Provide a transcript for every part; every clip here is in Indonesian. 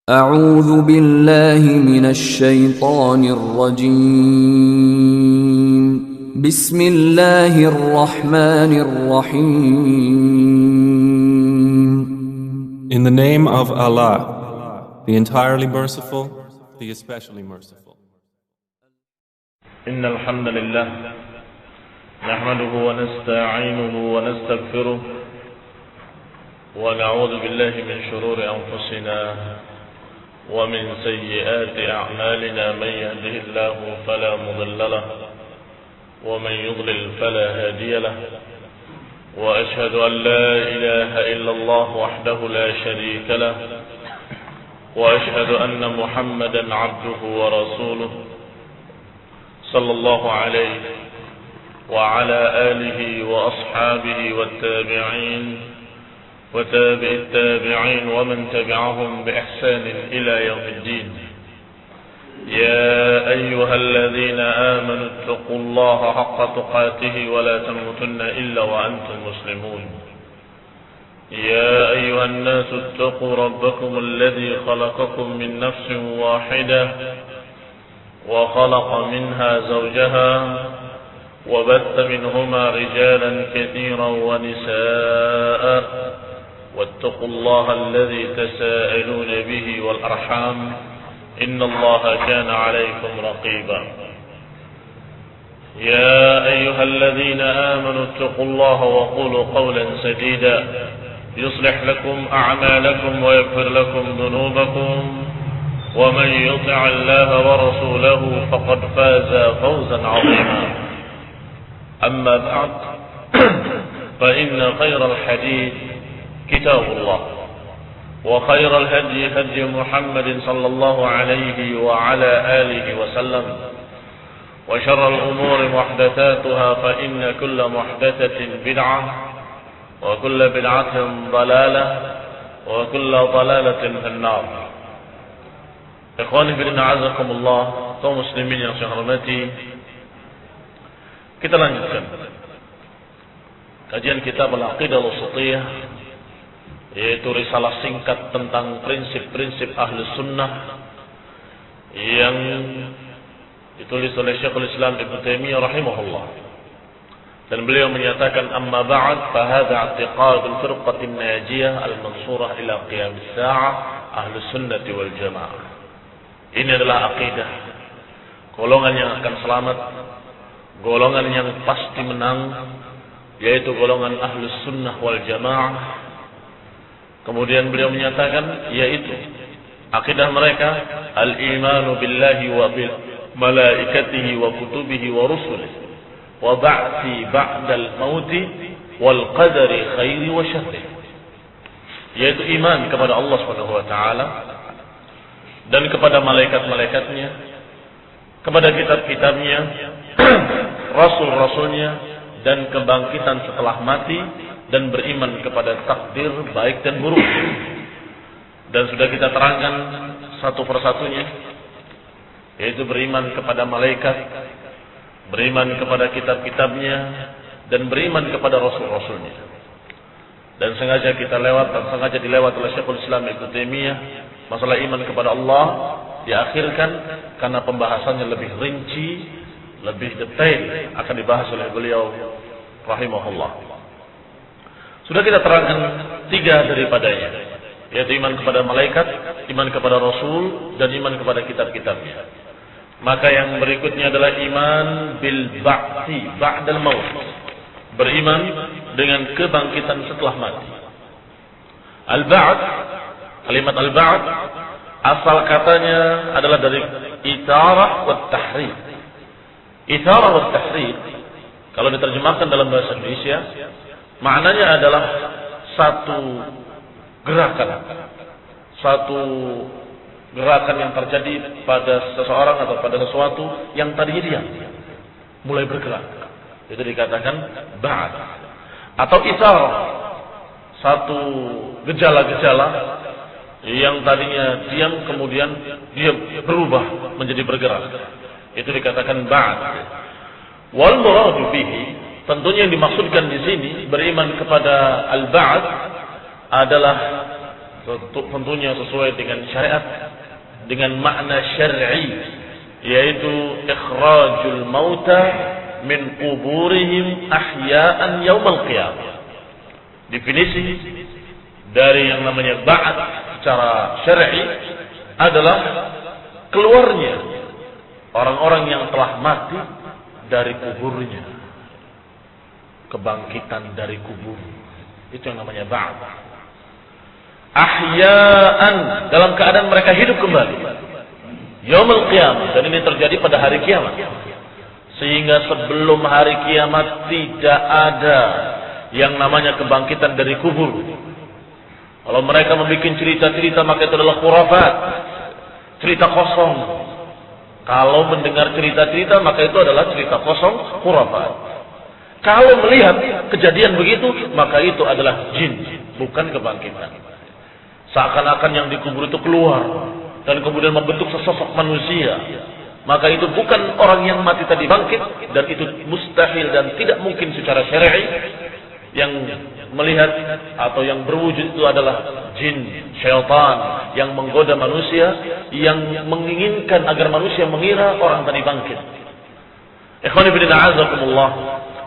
أعوذ بالله من الشيطان الرجيم بسم الله الرحمن الرحيم In the name of Allah, the entirely merciful, the especially merciful. إن الحمد لله نحمده ونستعينه ونستغفره ونعوذ بالله من شرور أنفسنا ومن سيئات أعمالنا من يهده الله فلا مضل له ومن يضلل فلا هادي له وأشهد أن لا إله إلا الله وحده لا شريك له وأشهد أن محمدا عبده ورسوله صلى الله عليه وعلى آله وأصحابه والتابعين وتابع التابعين ومن تبعهم بإحسان إلى يوم الدين. يا أيها الذين آمنوا اتقوا الله حق تقاته ولا تموتن إلا وأنتم مسلمون. يا أيها الناس اتقوا ربكم الذي خلقكم من نفس واحدة وخلق منها زوجها وبث منهما رجالا كثيرا ونساء واتقوا الله الذي تساءلون به والأرحام إن الله كان عليكم رقيبا. يا أيها الذين آمنوا اتقوا الله وقولوا قولا سديدا يصلح لكم أعمالكم ويغفر لكم ذنوبكم ومن يطع الله ورسوله فقد فاز فوزا عظيما. أما بعد فإن خير الحديث كتاب الله وخير الهدي هدي محمد صلى الله عليه وعلى آله وسلم وشر الأمور محدثاتها فإن كل محدثة بدعة وكل بدعة ضلالة وكل ضلالة في النار. Ikhwani fillah a'azakumullah, kaum muslimin yang saya hormati, kita lanjutkan kajian kitab Al-Aqidah Al-Wasithiyah, yaitu risalah singkat tentang prinsip-prinsip Ahlus Sunnah yang ditulis oleh Syekhul Islam Ibnu Taimiyah rahimahullah. Dan beliau menyatakan, amma ba'd fa hadha i'tiqadul firqatin najiyah al-mansurah ila qiyam as-sa'ah Ahlus Sunnah wal Jamaah. Ini adalah akidah golongan yang akan selamat, golongan yang pasti menang, yaitu golongan Ahlus Sunnah wal Jamaah. Kemudian beliau menyatakan, yaitu akidah mereka al-imanu billahi wa bil malaikatihi wa kutubihi wa rusulihi wa ba'thi ba'dal mauti wal qadari khairi wa syarri, yaitu iman kepada Allah Subhanahu wa taala dan kepada malaikat-malaikatnya, kepada kitab-kitabnya, rasul-rasulnya, dan kebangkitan setelah mati, dan beriman kepada takdir baik dan buruk. Dan sudah kita terangkan satu persatunya, yaitu beriman kepada malaikat, beriman kepada kitab-kitabnya, dan beriman kepada rasul-rasulnya. Dan sengaja dilewat oleh Syekhul Islam Ibnu Taimiyah masalah iman kepada Allah diakhirkan karena pembahasannya lebih rinci, lebih detail akan dibahas oleh beliau rahimahullah. Sudah kita terangkan 3 daripadanya, yaitu iman kepada malaikat, iman kepada rasul, dan iman kepada kitab-kitabnya. Maka yang berikutnya adalah iman bil ba'thi ba'dal maut, beriman dengan kebangkitan setelah mati. Al-ba'd, kalimat al-ba'd asal katanya adalah dari itharah wa tahrir. Itharah wa tahrir kalau diterjemahkan dalam bahasa Indonesia maknanya adalah satu gerakan yang terjadi pada seseorang atau pada sesuatu yang tadinya diam mulai bergerak. Itu dikatakan ba'd. Atau itharah, satu gejala-gejala yang tadinya diam kemudian dia berubah menjadi bergerak. Itu dikatakan ba'd. Wal muradu bihi, tentunya yang dimaksudkan di sini beriman kepada al-ba'd adalah tentunya sesuai dengan syariat, dengan makna syar'i, yaitu ikhrajul mauta min quburihim ahya'an yaumal qiyamah. Definisi dari yang namanya ba'd secara syar'i adalah keluarnya orang-orang yang telah mati dari kuburnya, kebangkitan dari kubur. Itu yang namanya ba'd. Ahya'an, dalam keadaan mereka hidup kembali. Yaumul qiyamah, dan ini terjadi pada hari kiamat. Sehingga sebelum hari kiamat tidak ada yang namanya kebangkitan dari kubur. Kalau mereka membuat cerita-cerita, maka itu adalah khurafat, cerita kosong. Kalau mendengar cerita-cerita, maka itu adalah cerita kosong, khurafat. Kalau melihat kejadian begitu, maka itu adalah jin, bukan kebangkitan. Seakan-akan yang dikubur itu keluar dan kemudian membentuk sesosok manusia. Maka itu bukan orang yang mati tadi bangkit, dan itu mustahil dan tidak mungkin secara syar'i. Yang melihat atau yang berwujud itu adalah jin, syaitan yang menggoda manusia, yang menginginkan agar manusia mengira orang tadi bangkit. Ikhwani fillah a'azakumullah.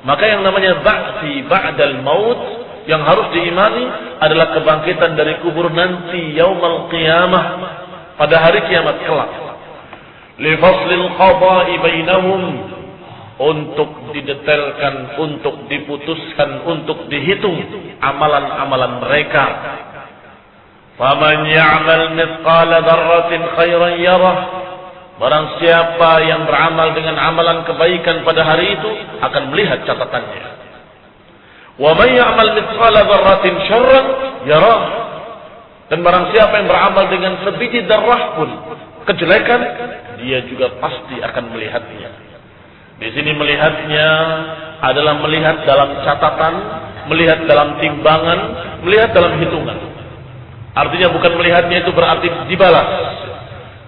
Maka yang namanya ba'thi ba'dal maut yang harus diimani adalah kebangkitan dari kubur nanti yaumal qiyamah, pada hari kiamat kelak. Li faslil qada'i bainahum, untuk didetailkan, untuk diputuskan, untuk dihitung amalan-amalan mereka. Faman ya'mal mithqala dzarratin khairan yarah, barang siapa yang beramal dengan amalan kebaikan pada hari itu akan melihat catatannya. Wa man ya'mal mithqala dzarratin syarran yarah, dan barang siapa yang beramal dengan sebiji darah pun kejelekan, dia juga pasti akan melihatnya. Di sini melihatnya adalah melihat dalam catatan, melihat dalam timbangan, melihat dalam hitungan. Artinya bukan melihatnya itu berarti dibalas.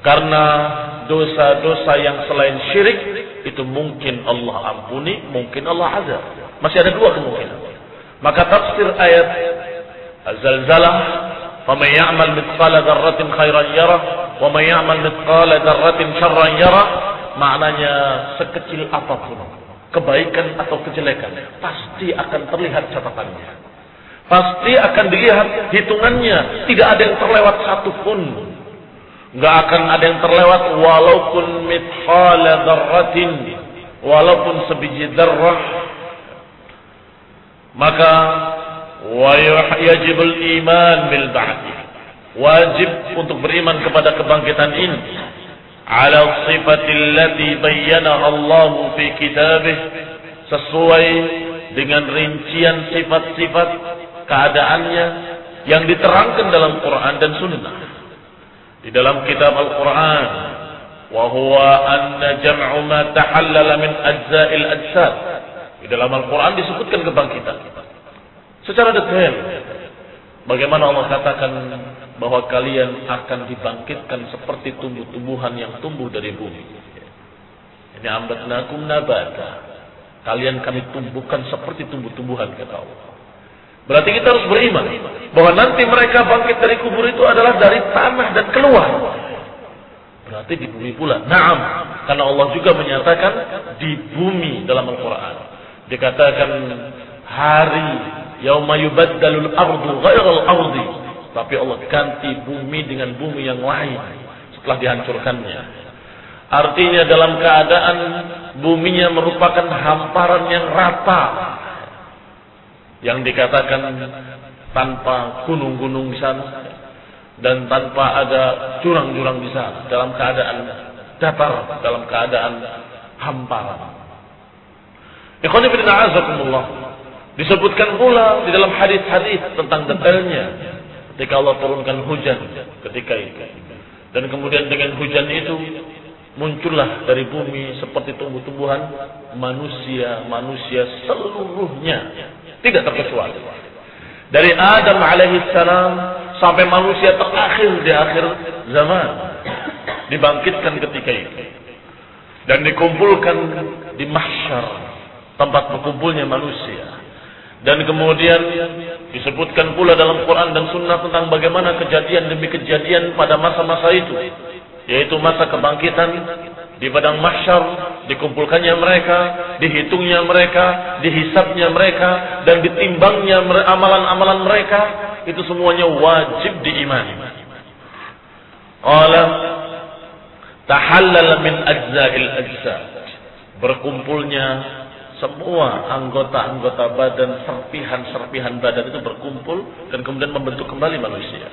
Karena dosa-dosa yang selain syirik itu mungkin Allah ampuni, mungkin Allah azab. Masih ada dua kemungkinan. Maka tafsir ayat Az-Zalzalah, "Faman ya'mal mithqala dzarratin khairan yarah, wa man ya'mal mithqala dzarratin syarran yarah," maknanya sekecil apapun kebaikan atau kejelekan pasti akan terlihat catatannya, pasti akan dilihat hitungannya. Tidak ada yang terlewat satu pun, nggak akan ada yang terlewat walaupun mithqala dzarratin, walaupun sebiji dzarrah. Maka wajibul iman bil ba'di, wajib untuk beriman kepada kebangkitan ini, ala sifatil lati bayyana Allah fi kitabih, sesuai dengan rincian sifat-sifat keadaannya yang diterangkan dalam Quran dan Sunnah. Di dalam kitab Al-Quran, wa huwa anna jam'u ma tahallala min ajza'il ajsad. Di dalam Al-Quran disebutkan kebangkitan secara detail. Bagaimana Allah katakan bahwa kalian akan dibangkitkan seperti tumbuh-tumbuhan yang tumbuh dari bumi. Ini ambatnakum nabata. Kalian kami tumbuhkan seperti tumbuh-tumbuhan, kata Allah. Berarti kita harus beriman bahwa nanti mereka bangkit dari kubur itu adalah dari tanah dan keluar. Berarti di bumi pula. Naam, karena Allah juga menyatakan di bumi dalam Al-Quran. Dikatakan hari yauma yubaddalul ardu ghairal ardi, tapi Allah ganti bumi dengan bumi yang lain setelah dihancurkannya. Artinya dalam keadaan buminya merupakan hamparan yang rata, yang dikatakan tanpa gunung-gunung di sana dan tanpa ada jurang-jurang di sana, dalam keadaan datar, dalam keadaan hamparan. Ikhwani fillah azakumullah. Disebutkan pula di dalam hadis-hadis tentang detailnya ketika Allah turunkan hujan ketika itu. Dan kemudian dengan hujan itu muncullah dari bumi seperti tumbuh-tumbuhan manusia seluruhnya, tidak terkecuali. Dari Adam alaihissalam sampai manusia terakhir di akhir zaman dibangkitkan ketika itu dan dikumpulkan di mahsyar, tempat berkumpulnya manusia. Dan kemudian disebutkan pula dalam Quran dan Sunnah tentang bagaimana kejadian demi kejadian pada masa-masa itu, yaitu masa kebangkitan di padang mahsyar, dikumpulkannya mereka, dihitungnya mereka, dihisabnya mereka, dan ditimbangnya amalan-amalan mereka. Itu semuanya wajib diimani. Qala tahallala min ajza'il ajza', berkumpulnya semua anggota-anggota badan, serpihan-serpihan badan itu berkumpul dan kemudian membentuk kembali manusia.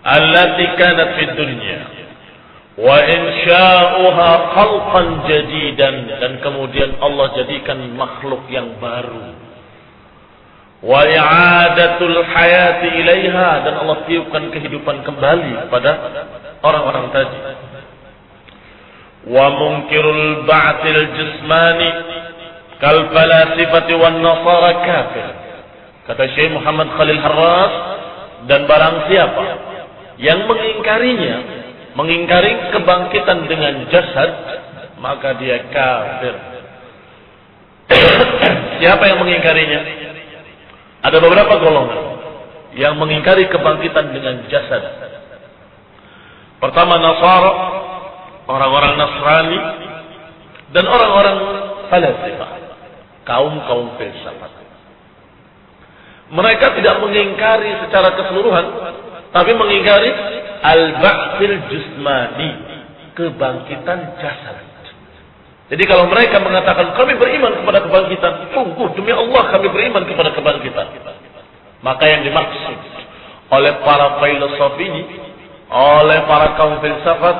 Allati kanat fid dunya wa insya'uha khalqan jadidan, dan kemudian Allah jadikan makhluk yang baru. Wa i'adatul hayati ilaiha, dan Allah tiupkan kehidupan kembali pada orang-orang tadi. Wa munkirul ba'til jismani kal falasifati wan nasara kafir. Kata Syekh Muhammad Khalil Harras, dan barang siapa yang mengingkarinya, mengingkari kebangkitan dengan jasad, maka dia kafir. Siapa yang mengingkarinya? Ada beberapa golongan yang mengingkari kebangkitan dengan jasad. Pertama Nasara, orang-orang Nasrani, dan orang-orang Falasifah, kaum-kaum filsafat. Mereka tidak mengingkari secara keseluruhan, tapi mengingkari al-ba'tsil jismani, kebangkitan jasad. Jadi kalau mereka mengatakan kami beriman kepada kebangkitan, sungguh demi Allah kami beriman kepada kebangkitan, maka yang dimaksud oleh para filosof ini, oleh para kaum filsafat,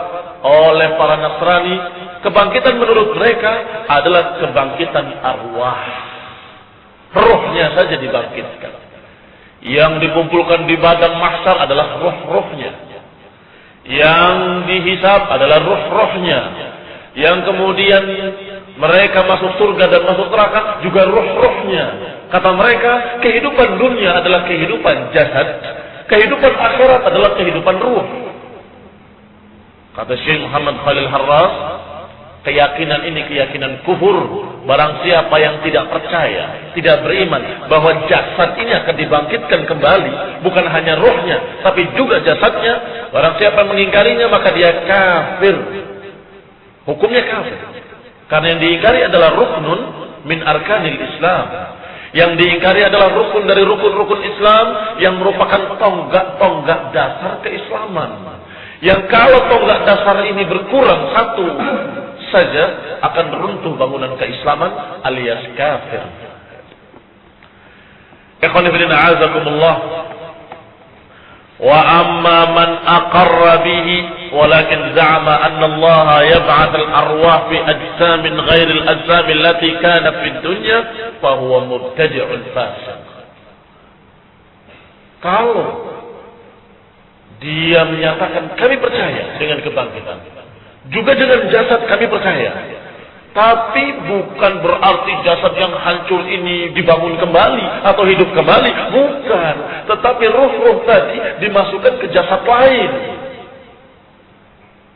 oleh para Nasrani, kebangkitan menurut mereka adalah kebangkitan arwah. Rohnya saja dibangkitkan. Yang dikumpulkan di padang mahsyar adalah roh-rohnya. Yang dihisab adalah roh-rohnya. Yang kemudian mereka masuk surga dan masuk neraka juga roh-rohnya. Kata mereka, kehidupan dunia adalah kehidupan jasad, kehidupan akhirat adalah kehidupan ruh. Kata Syekh Muhammad Khalil Harras, keyakinan ini keyakinan kufur. Barang siapa yang tidak percaya, tidak beriman bahwa jasad ini akan dibangkitkan kembali, bukan hanya rohnya, tapi juga jasadnya, barang siapa yang mengingkarinya maka dia kafir. Hukumnya kafir. Karena yang diingkari adalah ruknun min arkanil Islam. Yang diingkari adalah rukun dari rukun-rukun Islam yang merupakan tonggak-tonggak dasar keislaman. Yang kalau tonggak dasar ini berkurang satu saja, akan runtuh bangunan keislaman alias kafir. Ikhwan fillah a'azakumullah. Wa amma man aqarra bihi walakin za'ama anna Allah yab'ats al-arwah fi ajsamin ghairi al-ajsam allati kanat fi dunya fa huwa mubtadi'un fasiq. Kalau dia menyatakan kami percaya dengan kebangkitan, juga dengan jasad kami percaya, tapi bukan berarti jasad yang hancur ini dibangun kembali atau hidup kembali, bukan. Tetapi ruh-ruh tadi dimasukkan ke jasad lain.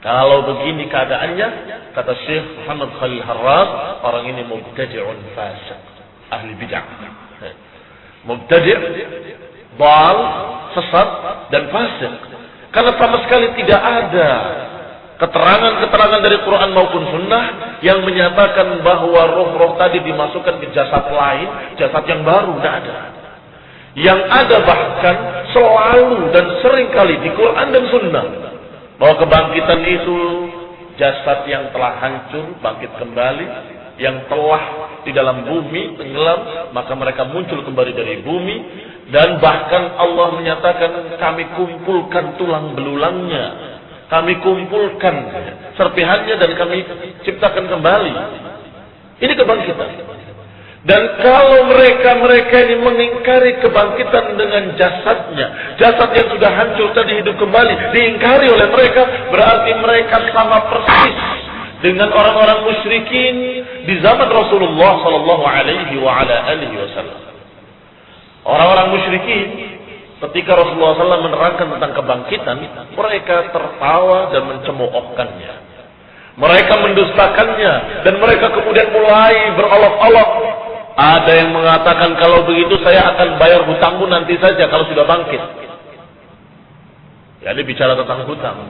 Kalau begini keadaannya, kata Syekh Muhammad Khalil Harras, orang ini mubtadi'un fasiq, ahli bid'ah. Mubtadi', dal, sesat, dan fasik. Karena sama sekali tidak ada keterangan-keterangan dari Quran maupun Sunnah yang menyatakan bahwa roh-roh tadi dimasukkan ke jasad lain, jasad yang baru, tidak ada. Yang ada bahkan selalu dan sering kali di Quran dan Sunnah bahwa kebangkitan itu jasad yang telah hancur bangkit kembali, yang telah di dalam bumi tenggelam maka mereka muncul kembali dari bumi, dan bahkan Allah menyatakan kami kumpulkan tulang belulangnya, kami kumpulkan serpihannya dan kami ciptakan kembali. Ini kebangkitan. Dan kalau mereka ini mengingkari kebangkitan dengan jasadnya, jasad yang sudah hancur tadi hidup kembali, diingkari oleh mereka, berarti mereka sama persis dengan orang-orang musyrikin di zaman Rasulullah sallallahu alaihi wasallam. Orang-orang musyrikin ketika Rasulullah SAW menerangkan tentang kebangkitan, mereka tertawa dan mencemoohkannya. Mereka mendustakannya dan mereka kemudian mulai berolok-olok Ada yang mengatakan kalau begitu saya akan bayar hutangmu nanti saja kalau sudah bangkit. Ya, ini bicara tentang hutang.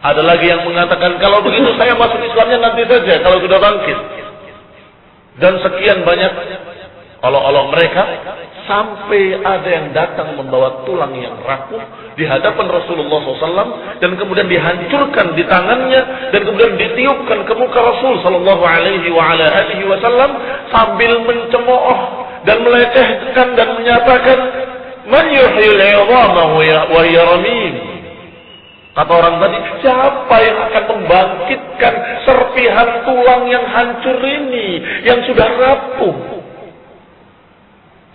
Ada lagi yang mengatakan kalau begitu saya masuk Islamnya nanti saja kalau sudah bangkit. Dan sekian banyak olok-olok mereka, sampai ada yang datang membawa tulang yang rapuh di hadapan Rasulullah SAW dan kemudian dihancurkan di tangannya dan kemudian ditiupkan ke muka Rasul SAW sambil mencemooh dan melecehkan dan menyatakan, "Man yuhyil 'idhama wa hiya ramim." Kata orang tadi, siapa yang akan membangkitkan serpihan tulang yang hancur ini, yang sudah rapuh?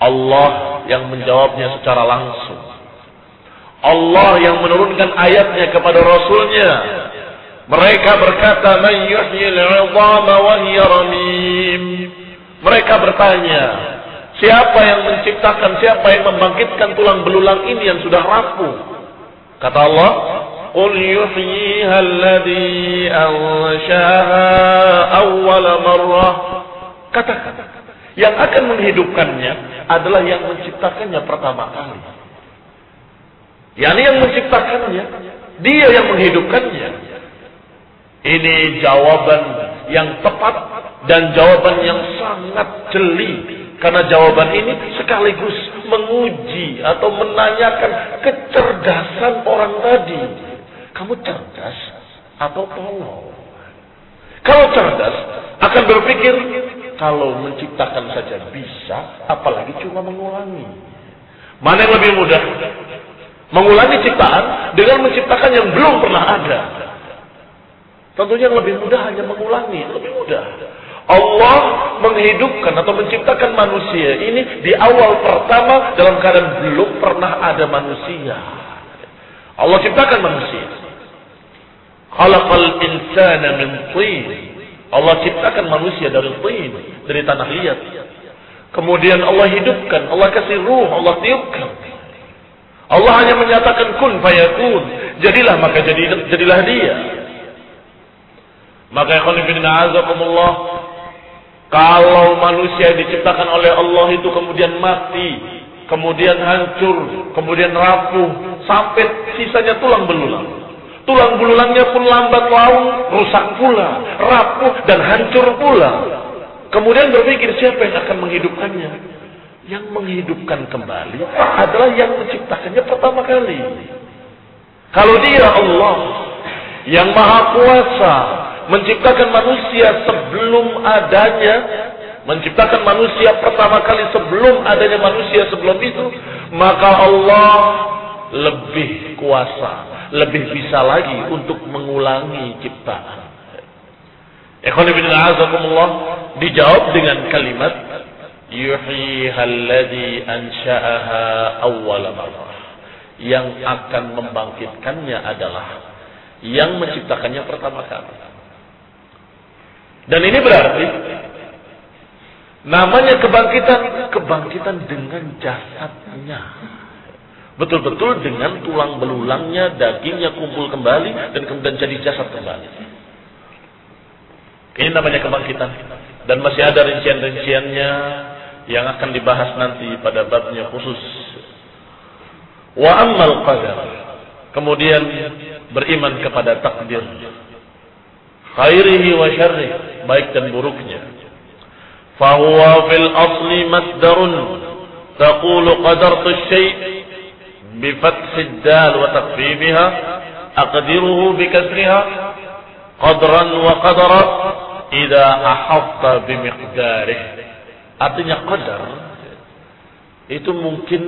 Allah yang menjawabnya secara langsung. Allah yang menurunkan ayatnya kepada Rasulnya. Mereka berkata, "Man yuhyil 'idhama wa hiya ramim." Mereka bertanya, siapa yang menciptakan, siapa yang membangkitkan tulang belulang ini yang sudah rapuh? Kata Allah, "Qul yuhyiha alladhi anshaha awwala marrah." Katakan, yang akan menghidupkannya adalah yang menciptakannya pertama kali. Yani yang menciptakannya, dia yang menghidupkannya. Ini jawaban yang tepat dan jawaban yang sangat jeli. Karena jawaban ini sekaligus menguji atau menanyakan kecerdasan orang tadi. Kamu cerdas atau tolol? Kalau cerdas, akan berpikir, kalau menciptakan saja bisa, apalagi cuma mengulangi. Mana yang lebih mudah? Mengulangi ciptaan dengan menciptakan yang belum pernah ada. Tentunya yang lebih mudah hanya mengulangi, lebih mudah. Allah menghidupkan atau menciptakan manusia ini di awal pertama dalam keadaan belum pernah ada manusia. Allah ciptakan manusia. Khalaqal insana min tin. Allah ciptakan manusia dari tin, dari tanah liat. Kemudian Allah hidupkan, Allah kasih ruh, Allah tiupkan. Allah hanya menyatakan kun fayakun. Jadilah, maka jadilah dia. Maka ikhwan fillah azakumullah, kalau manusia diciptakan oleh Allah itu kemudian mati, kemudian hancur, kemudian rapuh, sampai sisanya tulang belulang. Tulang belulangnya pun lambat laun rusak pula, rapuh dan hancur pula. Kemudian berpikir, siapa yang akan menghidupkannya? Yang menghidupkan kembali adalah yang menciptakannya pertama kali. Kalau dia Allah yang maha kuasa menciptakan manusia sebelum adanya, menciptakan manusia pertama kali sebelum adanya manusia sebelum itu, maka Allah lebih kuasa, lebih bisa lagi untuk mengulangi ciptaan. Ikhwan fillah azakumullah, dijawab dengan kalimat yuhyihal ladzi ansha'aha awwala marrah. Yang akan membangkitkannya adalah yang menciptakannya pertama kali. Dan ini berarti namanya kebangkitan dengan jasadnya. Betul-betul dengan tulang belulangnya, dagingnya kumpul kembali dan kemudian jadi jasad kembali. Ini namanya kebangkitan. Dan masih ada rincian-rinciannya yang akan dibahas nanti pada babnya khusus. Wa ammal qadar. Kemudian beriman kepada takdir. Khairihi wa syarrih, baik dan buruknya. Fahuwa fil asli masdarun taqulu qadartu syai' bi fathid dal wa takfifiha aqdiruhu bi kasriha qadran wa qadara idza ahafta bi miqdarih. Artinya qadar itu mungkin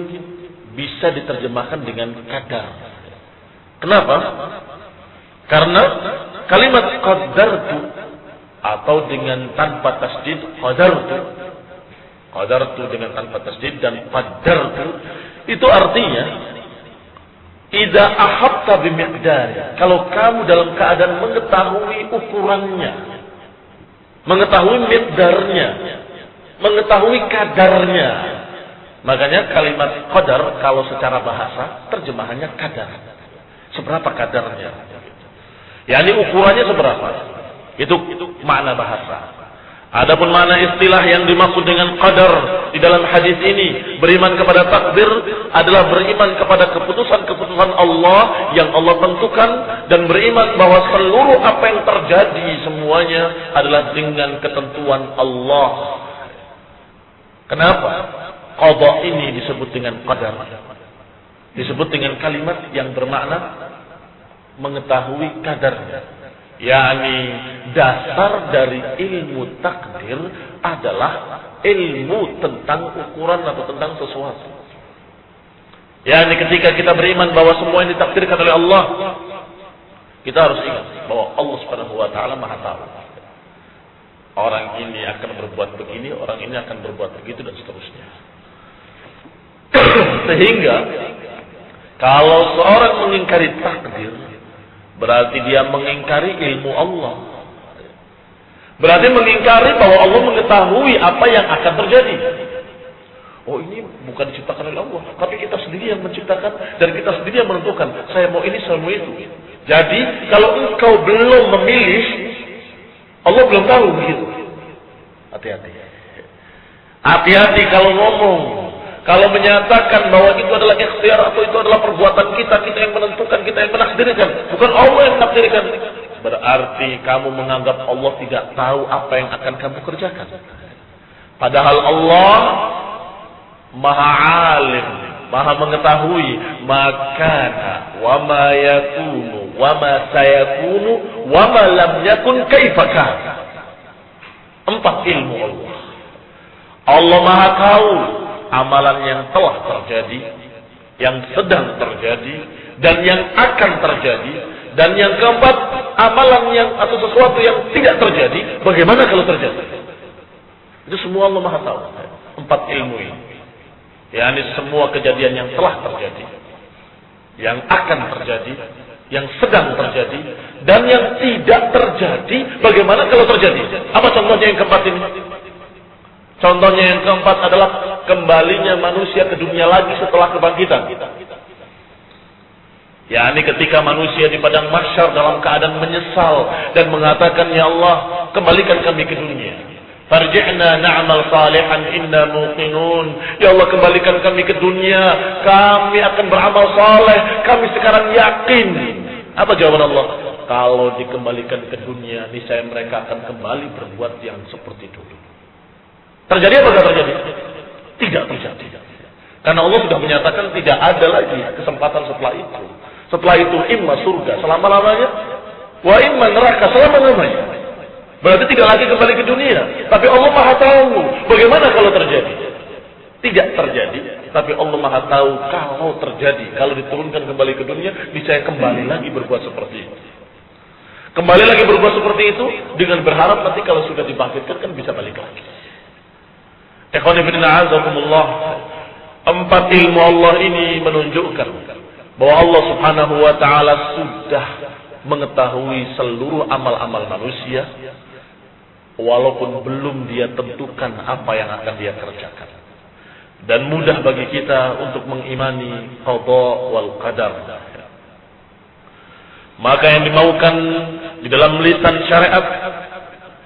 bisa diterjemahkan dengan kadar. Kenapa? Karena kalimat qadartu atau dengan tanpa tasdid qadartu dengan tanpa tasdid dan qadartu itu artinya idza ahabta bimiqdari, kalau kamu dalam keadaan mengetahui ukurannya, mengetahui miqdarnya, mengetahui kadarnya. Makanya kalimat qadar kalau secara bahasa terjemahannya kadar. Seberapa kadarnya? Yani ukurannya seberapa? Itu makna bahasa. Adapun mana istilah yang dimaksud dengan qadar di dalam hadis ini, beriman kepada takdir adalah beriman kepada keputusan-keputusan Allah yang Allah tentukan, dan beriman bahwa seluruh apa yang terjadi semuanya adalah dengan ketentuan Allah. Kenapa qada ini disebut dengan qadar? Disebut dengan kalimat yang bermakna mengetahui kadarnya. yakni dasar dari ilmu takdir adalah ilmu tentang ukuran atau tentang sesuatu. Yakni ketika kita beriman bahwa semua yang ditakdirkan oleh Allah, kita harus ingat bahwa Allah Subhanahu wa taala Maha tahu. Orang ini akan berbuat begini, orang ini akan berbuat begitu, dan seterusnya. Sehingga kalau seorang mengingkari takdir, berarti dia mengingkari ilmu Allah. Berarti mengingkari bahwa Allah mengetahui apa yang akan terjadi. Oh, ini bukan diciptakan oleh Allah, tapi kita sendiri yang menciptakan dan kita sendiri yang menentukan. Saya mau ini, saya mau itu. Jadi kalau engkau belum memilih, Allah belum tahu begitu. Hati-hati. Hati-hati kalau ngomong. Kalau menyatakan bahwa itu adalah ikhtiar atau itu adalah perbuatan kita, kita yang menentukan, kita yang menakdirkan, bukan Allah yang menakdirkan, berarti kamu menganggap Allah tidak tahu apa yang akan kamu kerjakan. Padahal Allah Maha alim, Maha mengetahui makana wa ma yakunu wa ma sayakunu wa ma lam yakun kaifa kana. 4 ilmu Allah. Allah Maha tahu amalan yang telah terjadi, yang sedang terjadi, dan yang akan terjadi, dan yang keempat, amalan yang atau sesuatu yang tidak terjadi, bagaimana kalau terjadi? Itu semua Allah Maha tahu. 4 ilmu ini, yakni semua kejadian yang telah terjadi, yang akan terjadi, yang sedang terjadi, dan yang tidak terjadi, bagaimana kalau terjadi? Apa contohnya yang keempat ini? Contohnya yang keempat adalah kembalinya manusia ke dunia lagi setelah kebangkitan. Yakni ketika manusia di padang mahsyar dalam keadaan menyesal dan mengatakan, ya Allah, kembalikan kami ke dunia. Farji'na na'mal salihan inna muqinun. Ya Allah, kembalikan kami ke dunia, kami akan beramal saleh, kami sekarang yakin. Apa jawaban Allah? Kalau dikembalikan ke dunia, niscaya mereka akan kembali berbuat yang seperti dulu. Terjadi apa tidak terjadi? Tidak terjadi. Karena Allah sudah menyatakan tidak ada lagi kesempatan setelah itu. Setelah itu imma surga selama-lamanya, wa imma neraka selama-lamanya. Berarti tidak lagi kembali ke dunia. Tapi Allah Maha tahu bagaimana kalau terjadi. Tidak terjadi, tapi Allah Maha tahu kalau terjadi. Kalau diturunkan kembali ke dunia, niscaya kembali lagi berbuat seperti itu. Kembali lagi berbuat seperti itu dengan berharap nanti kalau sudah dibangkitkan kan bisa balik lagi. Ikhwani fillah azakumullah. 4 ilmu Allah ini menunjukkan bahwa Allah Subhanahu wa taala sudah mengetahui seluruh amal-amal manusia, walaupun belum dia tentukan apa yang akan dia kerjakan. Dan mudah bagi kita untuk mengimani qada wal qadar. Maka yang dimaukan di dalam lisan syariat,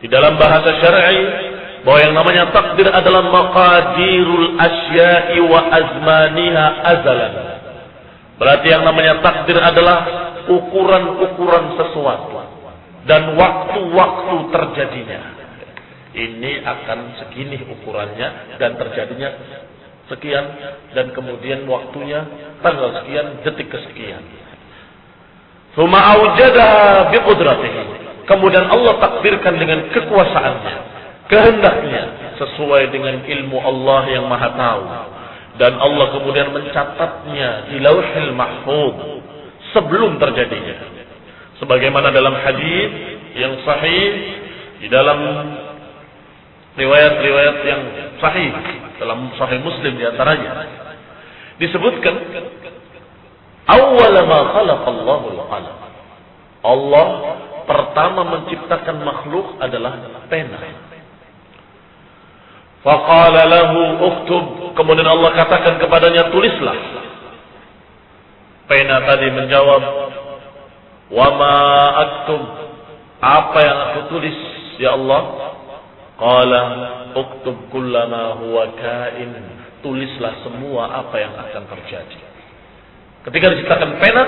di dalam bahasa syar'i, bahwa yang namanya takdir adalah maqadirul asya'i wa azmaniha azalan. Berarti yang namanya takdir adalah ukuran-ukuran sesuatu dan waktu-waktu terjadinya. Ini akan segini ukurannya dan terjadinya sekian, dan kemudian waktunya tanggal sekian, detik kesekian. Tsumma aujadaha biqudratihi. Kemudian Allah takdirkan dengan kekuasaannya, kehendaknya, sesuai dengan ilmu Allah yang Maha tahu. Dan Allah kemudian mencatatnya di Lauhil Mahfuz sebelum terjadinya. Sebagaimana dalam hadis yang sahih, di dalam riwayat-riwayat yang sahih, dalam Sahih Muslim di antaranya disebutkan, awwala ma khalaqallahu al-qalam. Allah pertama menciptakan makhluk adalah pena. Faqala lahu uktub. Kemudian Allah katakan kepadanya, tulislah. Pena tadi menjawab, wa ma aktub. Apa yang aku tulis, ya Allah? Qala uktub kullama huwa kain, tulislah semua apa yang akan terjadi. Ketika diciptakan pena,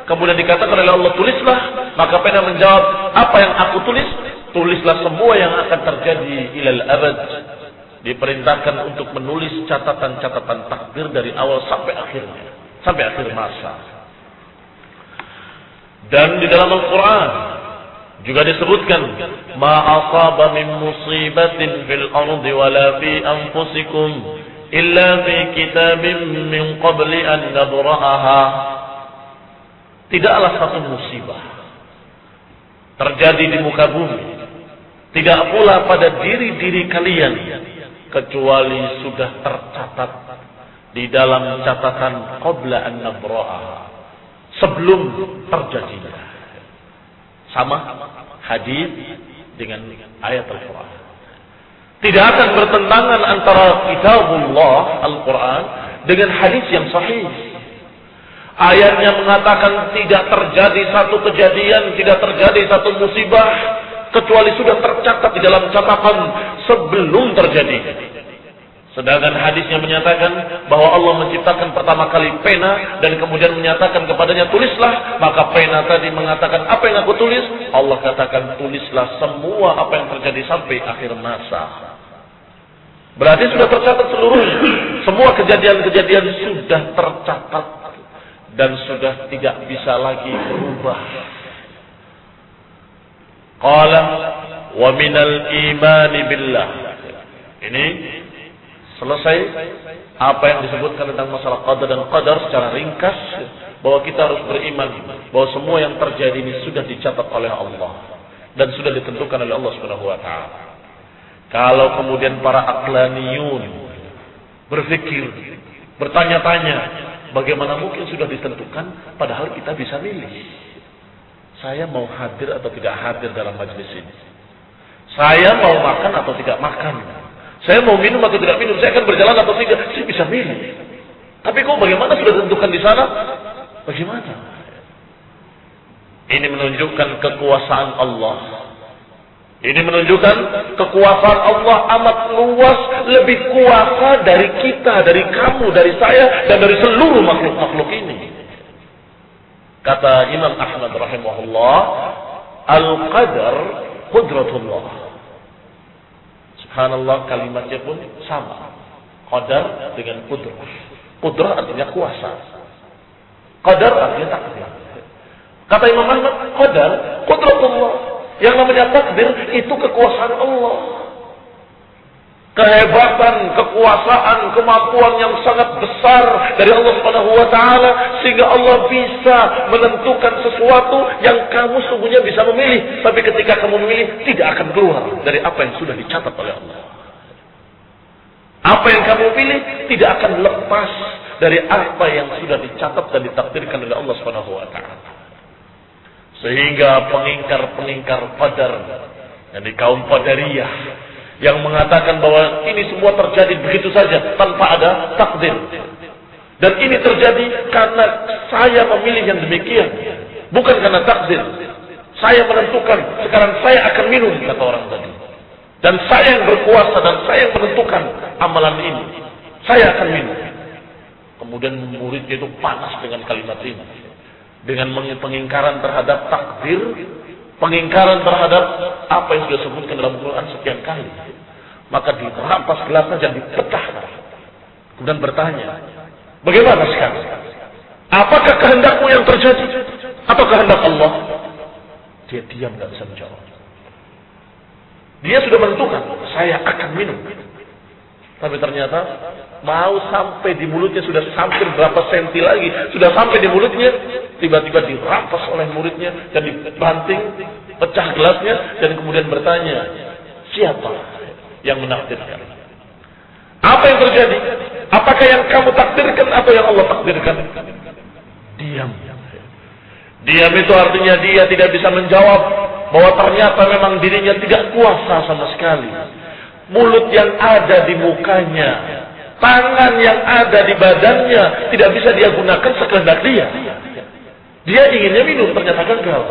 kemudian dikatakan oleh Allah tulislah, maka pena menjawab, apa yang aku tulis? Tulislah semua yang akan terjadi ilal abad. Diperintahkan untuk menulis catatan-catatan takdir dari awal sampai akhirnya, sampai akhir masa. Dan di dalam Al-Quran juga disebutkan, ma asaba min musibatin fil ardi wala fi anfusikum illa fi kitabim min qabli an nabra'aha. Tidaklah satu musibah terjadi di muka bumi, tidak pula pada diri-diri kalian, kecuali sudah tercatat di dalam catatan qabla an nabra'aha, sebelum terjadinya. Sama hadis dengan ayat Al-Quran. Tidak akan bertentangan antara kitabullah Al-Quran dengan hadis yang sahih. Ayatnya mengatakan tidak terjadi satu kejadian, tidak terjadi satu musibah, kecuali sudah tercatat di dalam catatan sebelum terjadi. Sedangkan hadisnya menyatakan bahwa Allah menciptakan pertama kali pena dan kemudian menyatakan kepadanya tulislah, maka pena tadi mengatakan apa yang aku tulis? Allah katakan tulislah semua apa yang terjadi sampai akhir masa. Berarti sudah tercatat seluruhnya. Semua kejadian-kejadian sudah tercatat dan sudah tidak bisa lagi berubah. Qala wa minal imani billah. Ini selesai apa yang disebutkan tentang masalah qada dan qadar secara ringkas, bahwa kita harus beriman bahwa semua yang terjadi ini sudah dicatat oleh Allah dan sudah ditentukan oleh Allah Subhanahu wa taala. Kalau kemudian para aqlaniyun berpikir, bertanya-tanya, bagaimana mungkin sudah ditentukan padahal kita bisa milih. Saya mau hadir atau tidak hadir dalam majelis ini. Saya mau makan atau tidak makan. Saya mau minum atau tidak minum, saya akan berjalan atau tidak, saya bisa milih. Tapi kok bagaimana sudah ditentukan di sana? Bagaimana? Ini menunjukkan kekuasaan Allah. Ini menunjukkan kekuasaan Allah amat luas, lebih kuasa dari kita, dari kamu, dari saya, dan dari seluruh makhluk-makhluk ini. Kata Imam Ahmad rahimahullah, al-qadar qudratullah. Subhanallah, kalimatnya pun sama. Qadar dengan qudrah. Qudrah artinya kuasa. Qadar artinya takdir. Kata Imam Ahmad, qadar qudratullah. Yang namanya takdir itu kekuasaan Allah. Kehebatan, kekuasaan, kemampuan yang sangat besar dari Allah Subhanahu wa taala, sehingga Allah bisa menentukan sesuatu yang kamu sungguhnya bisa memilih, tapi ketika kamu memilih tidak akan keluar dari apa yang sudah dicatat oleh Allah. Apa yang kamu pilih tidak akan lepas dari apa yang sudah dicatat dan ditakdirkan oleh Allah Subhanahu wa taala. Sehingga pengingkar-pengingkar qadar dari kaum Qadariyah yang mengatakan bahwa ini semua terjadi begitu saja tanpa ada takdir. Dan ini terjadi karena saya memilih yang demikian, bukan karena takdir. Saya menentukan, sekarang saya akan minum, kata orang tadi. Dan saya yang berkuasa dan saya yang menentukan amalan ini. Saya akan minum. Kemudian muridnya itu panas dengan kalimat ini. Dengan pengingkaran terhadap takdir, pengingkaran terhadap apa yang sudah disebutkan dalam Quran sekian kali. Maka dirampas gelasnya dan dipecah. Kemudian bertanya, bagaimana sekarang? Apakah kehendakmu yang terjadi atau kehendak Allah? Dia diam, tidak bisa menjawab. Dia sudah menentukan, saya akan minum. Tapi ternyata mau sampai di mulutnya sudah hampir berapa senti lagi, sudah sampai di mulutnya, tiba-tiba dirampas oleh muridnya dan dibanting, pecah gelasnya, dan kemudian bertanya, siapa yang menakdirkan? Apa yang terjadi? Apakah yang kamu takdirkan atau yang Allah takdirkan? Diam. Diam itu artinya dia tidak bisa menjawab bahwa ternyata memang dirinya tidak kuasa sama sekali. Mulut yang ada di mukanya, tangan yang ada di badannya tidak bisa dia gunakan sekehendak dia. Dia inginnya minum, ternyata gagal.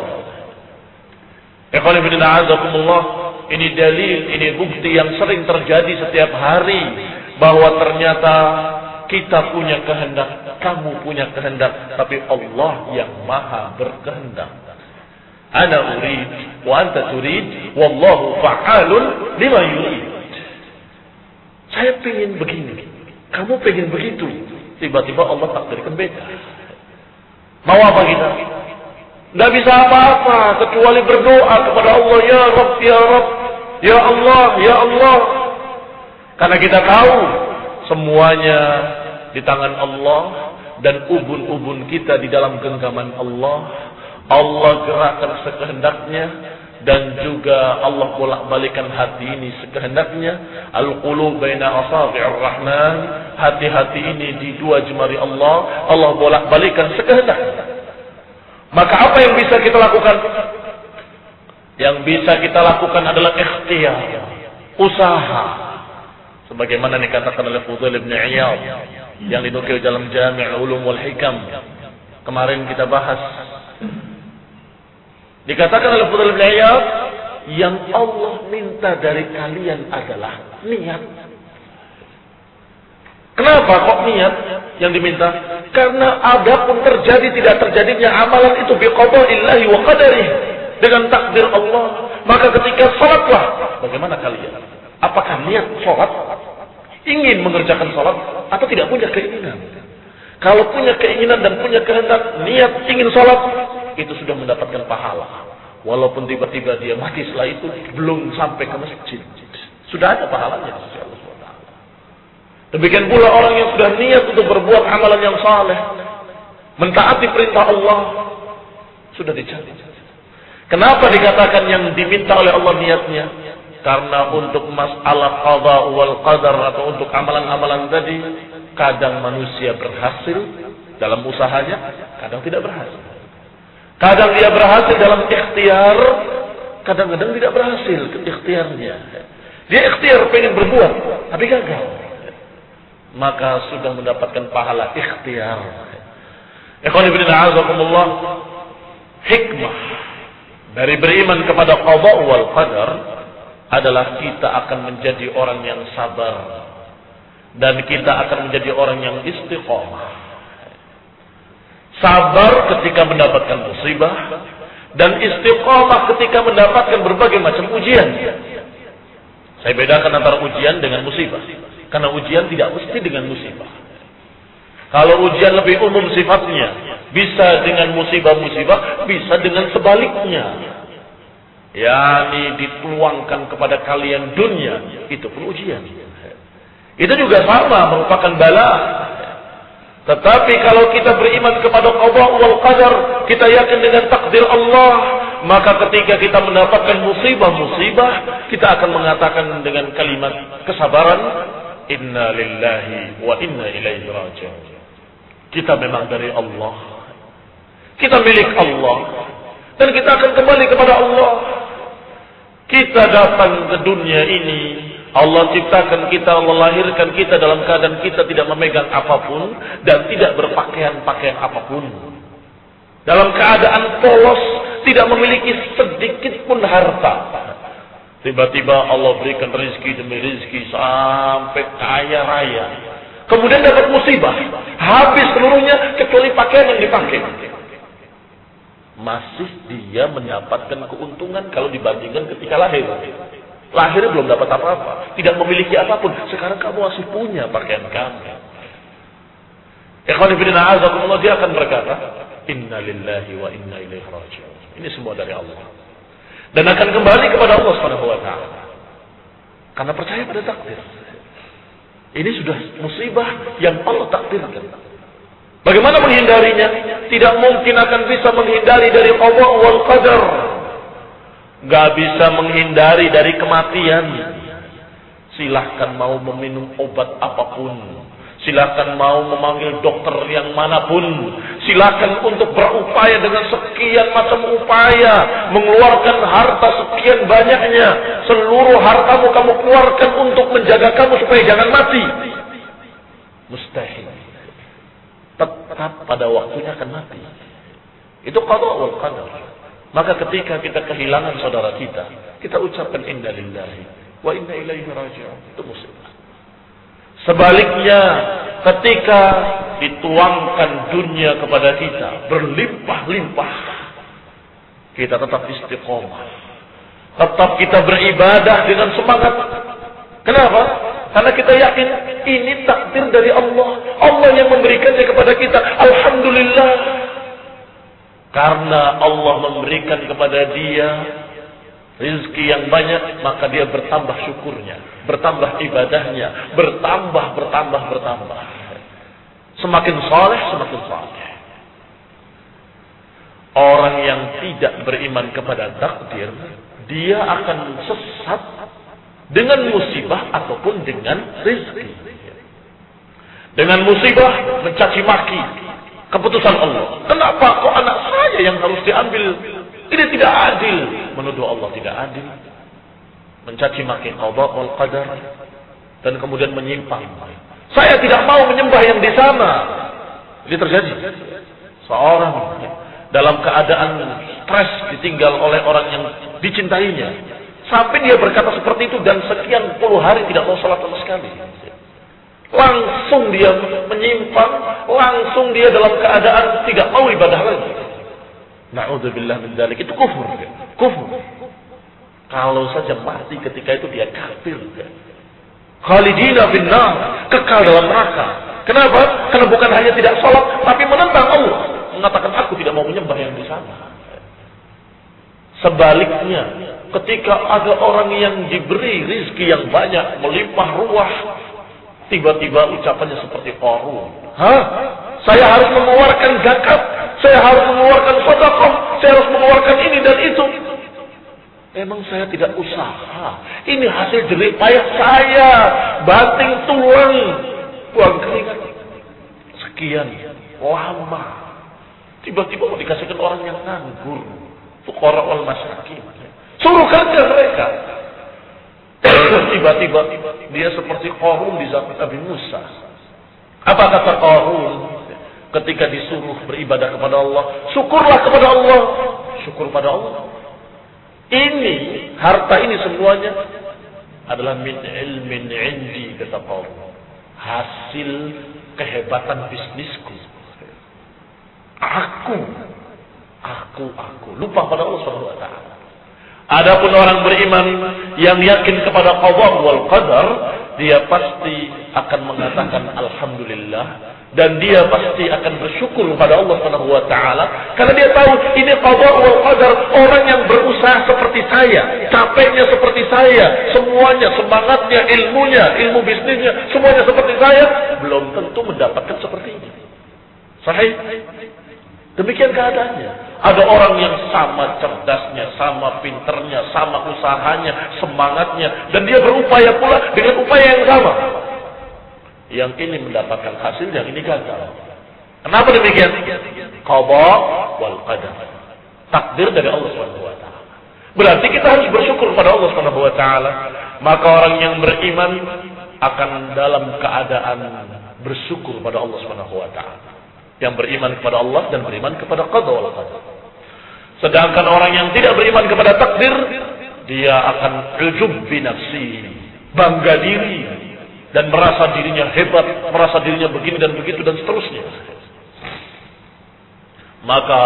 Ikhwan fillah, ini dalil, ini bukti yang sering terjadi setiap hari bahwa ternyata kita punya kehendak, kamu punya kehendak, tapi Allah yang maha berkehendak. Ana urid wa anta turid wallahu fa'alun lima yurid. Saya pengen begini, kamu pengen begitu. Tiba-tiba Allah takdirkan beda. Mau apa kita? Tidak bisa apa-apa kecuali berdoa kepada Allah, ya Rabb, ya Rabb, ya Allah, ya Allah. Karena kita tahu semuanya di tangan Allah dan ubun-ubun kita di dalam genggaman Allah. Allah gerakkan sekehendaknya dan juga Allah bolak-balikan hati ini sekehendaknya. Al-qulub baina asabi'ir rahman, hati-hati ini di dua jemari Allah, Allah bolak-balikan sekehendaknya. Maka apa yang bisa kita lakukan? Yang bisa kita lakukan adalah ikhtiar, usaha. Sebagaimana dikatakan oleh Fudail bin Iyad yang dinukil dalam Jami' Ulum wal Hikam. Kemarin kita bahas. Dikatakan oleh Fudail bin Iyad, yang Allah minta dari kalian adalah niat. Kenapa kok niat yang diminta? Karena adapun terjadi tidak terjadinya amalan itu biqada'illahi wa qadarihi, dengan takdir Allah. Maka ketika salatlah, bagaimana kalian? Apakah niat salat? Ingin mengerjakan salat atau tidak punya keinginan? Kalau punya keinginan dan punya kehendak, niat ingin salat, itu sudah mendapatkan pahala. Walaupun tiba-tiba dia mati setelah itu belum sampai ke masjid, sudah ada pahalanya. Demikian pula orang yang sudah niat untuk berbuat amalan yang saleh, mentaati perintah Allah, sudah dicatat. Kenapa dikatakan yang diminta oleh Allah niatnya? Karena untuk masalah qada wal qadar atau untuk amalan-amalan tadi, kadang manusia berhasil dalam usahanya, kadang tidak berhasil. Kadang dia berhasil dalam ikhtiar, kadang-kadang tidak berhasil ikhtiarnya. Dia ikhtiar pengen berbuat, tapi gagal. Maka sudah mendapatkan pahala ikhtiar. Ikhwan fillah azakumullah, hikmah dari beriman kepada qada wal qadar adalah kita akan menjadi orang yang sabar dan kita akan menjadi orang yang istiqomah. Sabar ketika mendapatkan musibah dan istiqomah ketika mendapatkan berbagai macam ujian. Saya bedakan antara ujian dengan musibah. Karena ujian tidak mesti dengan musibah. Kalau ujian lebih umum sifatnya, bisa dengan musibah-musibah, bisa dengan sebaliknya. Yani dituangkan kepada kalian dunia, itu pun ujian. Itu juga sama, merupakan bala. Tetapi kalau kita beriman kepada qada wal qadar, kita yakin dengan takdir Allah, maka ketika kita mendapatkan musibah-musibah, kita akan mengatakan dengan kalimat kesabaran, inna lillahi wa inna ilaihi raji'un. Kita memang dari Allah, kita milik Allah, dan kita akan kembali kepada Allah. Kita datang ke dunia ini, Allah ciptakan kita, Allah lahirkan kita dalam keadaan kita tidak memegang apapun dan tidak berpakaian-pakaian apapun. Dalam keadaan polos, tidak memiliki sedikit pun harta. Tiba-tiba Allah berikan rezeki demi rezeki sampai kaya raya. Kemudian dapat musibah, habis seluruhnya kecuali pakaian yang dipakai. Masih dia mendapatkan keuntungan kalau dibandingkan ketika lahir. Lahir belum dapat apa-apa, tidak memiliki apapun. Sekarang kamu masih punya pakaian kamu. Ikhwan fillah azakumullah, dia akan berkata, inna lillahi wa inna ilaihi raji'un. Ini semua dari Allah. Dan akan kembali kepada Allah Subhanahu wa taala. Karena percaya pada takdir. Ini sudah musibah yang Allah takdirkan. Bagaimana menghindarinya? Tidak mungkin akan bisa menghindari dari qada wal qadar. Gak bisa menghindari dari kematian. Silahkan mau meminum obat apapun. Silahkan mau memanggil dokter yang manapun. Silahkan untuk berupaya dengan sekian macam upaya. Mengeluarkan harta sekian banyaknya. Seluruh hartamu kamu keluarkan untuk menjaga kamu supaya jangan mati. Mustahil. Tetap pada waktunya akan mati. Itu qada wal qadar. Maka ketika kita kehilangan saudara kita ucapkan inna lillahi wa inna ilaihi raji'un. Itu musibah. Sebaliknya, ketika dituangkan dunia kepada kita berlimpah-limpah, kita tetap istiqomah. Tetap kita beribadah dengan semangat. Kenapa? Karena kita yakin ini takdir dari Allah. Allah yang memberikannya kepada kita. Alhamdulillah. Karena Allah memberikan kepada dia rezeki yang banyak, maka dia bertambah syukurnya, bertambah ibadahnya, bertambah. Semakin saleh, semakin saleh. Orang yang tidak beriman kepada takdir, dia akan sesat dengan musibah ataupun dengan rezeki. Dengan musibah mencaci maki keputusan Allah. Kenapa kok anak saya yang harus diambil? Ini tidak adil. Menuduh Allah tidak adil. Mencaci maki qada wal qadar. Dan kemudian menyimpang. Saya tidak mau menyembah yang di sana. Ini terjadi. Seorang dalam keadaan stres ditinggal oleh orang yang dicintainya. Sampai dia berkata seperti itu dan sekian puluh hari tidak mau sholat sama sekali. Langsung dia menyimpang. Langsung dia dalam keadaan tidak mau ibadah lagi. Na'udzubillah min dzalik. Itu kufur. Kufur. Kalau saja mati ketika itu dia kafir. Khalidina finnar. Kekal dalam neraka. Kenapa? Karena bukan hanya tidak sholat, tapi menentang Allah. Mengatakan aku tidak mau menyembah yang di sana. Sebaliknya, ketika ada orang yang diberi rezeki yang banyak, melimpah ruah, tiba-tiba ucapannya seperti Qarun. Saya harus mengeluarkan zakat, saya harus mengeluarkan sedekah, saya harus mengeluarkan ini dan itu. Emang saya tidak usaha. Ini hasil jerih payah saya, banting tulang, buang keringat. Sekian lama. Tiba-tiba mau dikasihkan orang yang nganggur. Fuqara wal masakin. Suruh kerja mereka. Tiba-tiba dia seperti Qarun di zaman Nabi Musa. Apa kata Qarun ketika disuruh beribadah kepada Allah? Syukurlah kepada Allah. Syukur pada Allah. Ini, harta ini semuanya adalah min ilmin indi, kata Qarun. Hasil kehebatan bisnisku. Aku lupa pada Allah Subhanahu wa taala. Adapun orang beriman yang yakin kepada qada wal qadar, dia pasti akan mengatakan alhamdulillah dan dia pasti akan bersyukur kepada Allah Subhanahu wa taala karena dia tahu ini qada wal qadar. Orang yang berusaha seperti saya, capeknya seperti saya, semuanya, semangatnya, ilmunya, ilmu bisnisnya, semuanya seperti saya, belum tentu mendapatkan seperti ini. Sahih? Demikian keadaannya. Ada orang yang sama cerdasnya, sama pinternya, sama usahanya, semangatnya, dan dia berupaya pula dengan upaya yang sama. Yang ini mendapatkan hasil, yang ini gagal. Kenapa demikian? Qada wal qadar. Takdir dari Allah Subhanahu wa taala. Berarti kita harus bersyukur pada Allah Subhanahu wa taala. Maka orang yang beriman akan dalam keadaan bersyukur pada Allah Subhanahu wa taala. Yang beriman kepada Allah dan beriman kepada qada wal qadar. Sedangkan orang yang tidak beriman kepada takdir, dia akan ujub bi nafsi, bangga diri dan merasa dirinya hebat, merasa dirinya begini dan begitu dan seterusnya. Maka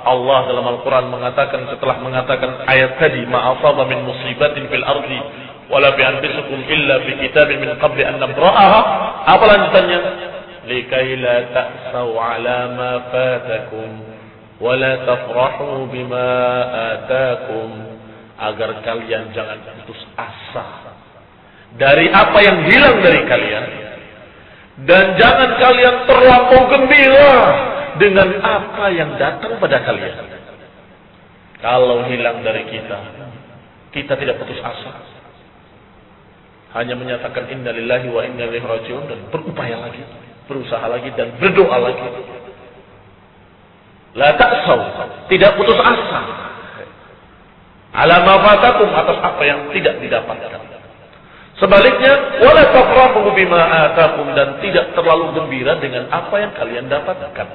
Allah dalam Al-Quran mengatakan, setelah mengatakan ayat tadi, ma asaba min musibatin fil ardi wala bi anfusikum illa fi kitabin min qabli an nabra'aha. Apa lanjutannya? Likai la ta'sau ala ma fatakum wa la tafrahu bima atakum. Agar kalian jangan putus asa dari apa yang hilang dari kalian, dan jangan kalian terlampau gembira dengan apa yang datang pada kalian. Kalau hilang dari kita tidak putus asa, hanya menyatakan inna lillahi wa inna ilaihi raji'un dan berupaya lagi, berusaha lagi dan berdoa lagi. La ta'saw, tidak putus asa. Ala ma fatakum, atas apa yang tidak didapatkan. Sebaliknya, wala tafrahu bima atakum, dan tidak terlalu gembira dengan apa yang kalian dapatkan.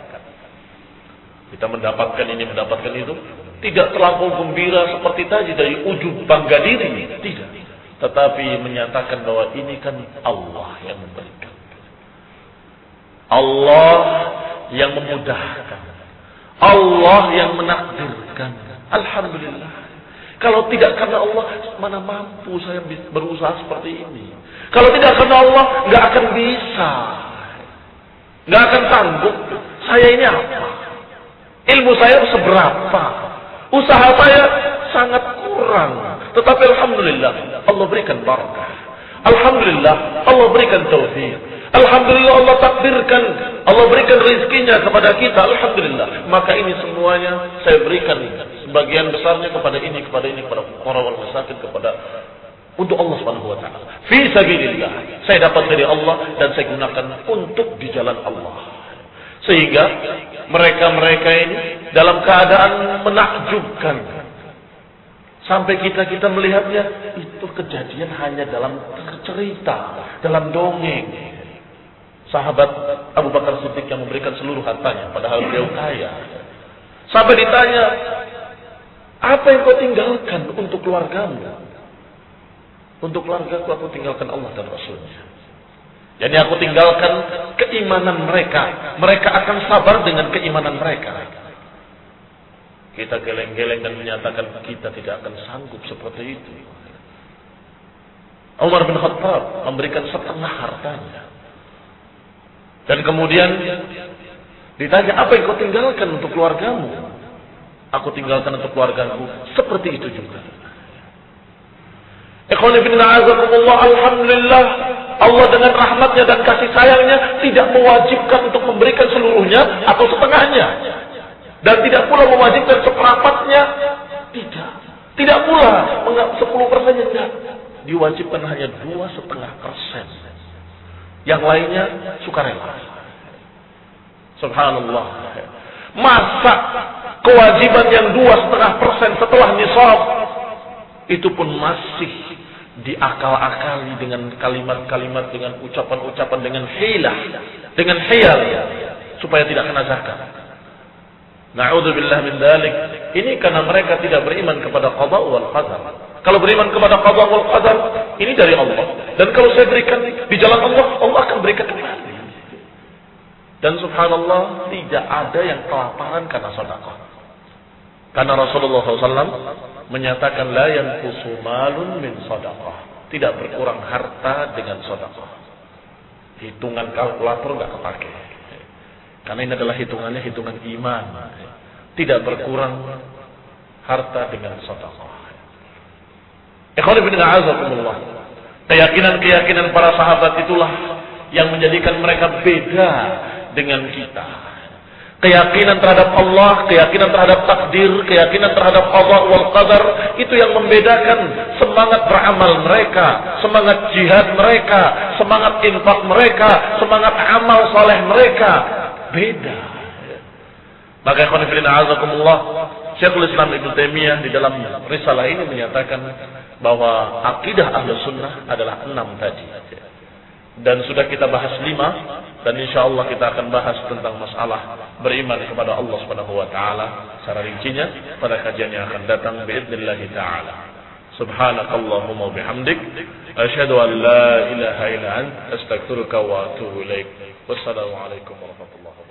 Kita mendapatkan ini, mendapatkan itu, Tidak terlampau gembira seperti tadi dari ujub bangga diri. Tidak. Tetapi menyatakan bahwa ini kan Allah yang memberikan. Allah yang memudahkan. Allah yang menakdirkan. Alhamdulillah. Kalau tidak karena Allah, mana mampu saya berusaha seperti ini. Kalau tidak karena Allah, nggak akan bisa. Nggak akan sanggup. Saya ini apa? Ilmu saya seberapa? Usaha saya sangat kurang. Tetapi alhamdulillah, Allah berikan barakah. Alhamdulillah, Allah berikan taufik. Alhamdulillah, Allah takdirkan. Allah berikan rezekinya kepada kita. Alhamdulillah. Maka ini semuanya saya berikan sebagian besarnya kepada ini, kepada orang masakin, kepada untuk Allah Subhanahu wa taala. Fi sabilillah. Saya dapat dari Allah dan saya gunakan untuk di jalan Allah. Sehingga mereka-mereka ini dalam keadaan menakjubkan. Sampai kita melihatnya itu kejadian hanya dalam cerita, dalam dongeng. Sahabat Abu Bakar Siddiq yang memberikan seluruh hartanya, padahal beliau kaya. Sampai ditanya, apa yang kau tinggalkan untuk keluargamu? Untuk keluargaku aku tinggalkan Allah dan Rasulnya. Jadi aku tinggalkan keimanan mereka. Mereka akan sabar dengan keimanan mereka. Kita geleng-geleng dan menyatakan kita tidak akan sanggup seperti itu. Umar bin Khattab memberikan setengah hartanya. Dan kemudian ditanya, apa yang kau tinggalkan untuk keluargamu? Aku tinggalkan untuk keluargaku. Seperti itu juga. Ikhwan fillah azakumullah, alhamdulillah Allah dengan rahmatnya dan kasih sayangnya tidak mewajibkan untuk memberikan seluruhnya atau setengahnya. Dan tidak pula mewajibkan seperempatnya. Tidak pula 10%-nya tidak. Diwajibkan hanya 2,5%. Yang lainnya sukarela. Subhanallah. Masa kewajiban yang 2,5% setelah nisab itu pun masih diakal-akali dengan kalimat-kalimat, dengan ucapan-ucapan, dengan hilah, dengan hiyal supaya tidak kena zakat. Na'udzubillah min dzalik. Ini karena mereka tidak beriman kepada qada wal qadar. Kalau beriman kepada qada wal qadar, ini dari Allah. Dan kalau saya berikan di jalan Allah, Allah akan berikan kembali. Dan subhanallah, tidak ada yang kelaparan karena sedekah. Karena Rasulullah SAW menyatakan la yanqusu malun min sedekah. Tidak berkurang harta dengan sedekah. Hitungan kalkulator enggak kepake. Karena ini adalah hitungannya hitungan iman. Tidak berkurang harta dengan sedekah. Ikhwan fillah azakumullah. Keyakinan-keyakinan para sahabat itulah yang menjadikan mereka beda dengan kita. Keyakinan terhadap Allah, keyakinan terhadap takdir, keyakinan terhadap qada wal qadar, itu yang membedakan semangat beramal mereka, semangat jihad mereka, semangat infak mereka, semangat amal saleh mereka. Beda. Maka ikhwan fillah azakumullah, Syekhul Islam Ibnu Taimiyah di dalam risalah ini menyatakan bahwa akidah Ahlus Sunnah adalah 6 tadi. Dan sudah kita bahas 5, dan insyaallah kita akan bahas tentang masalah beriman kepada Allah Subhanahu wa taala secara rincinya pada kajian yang akan datang باذنillah taala. Subhanakallahumma bihamdik asyhadu an la ilaha illa anta astaghfiruka wa atubu ilaik. Wassalamu alaikum warahmatullahi wabarakatuh.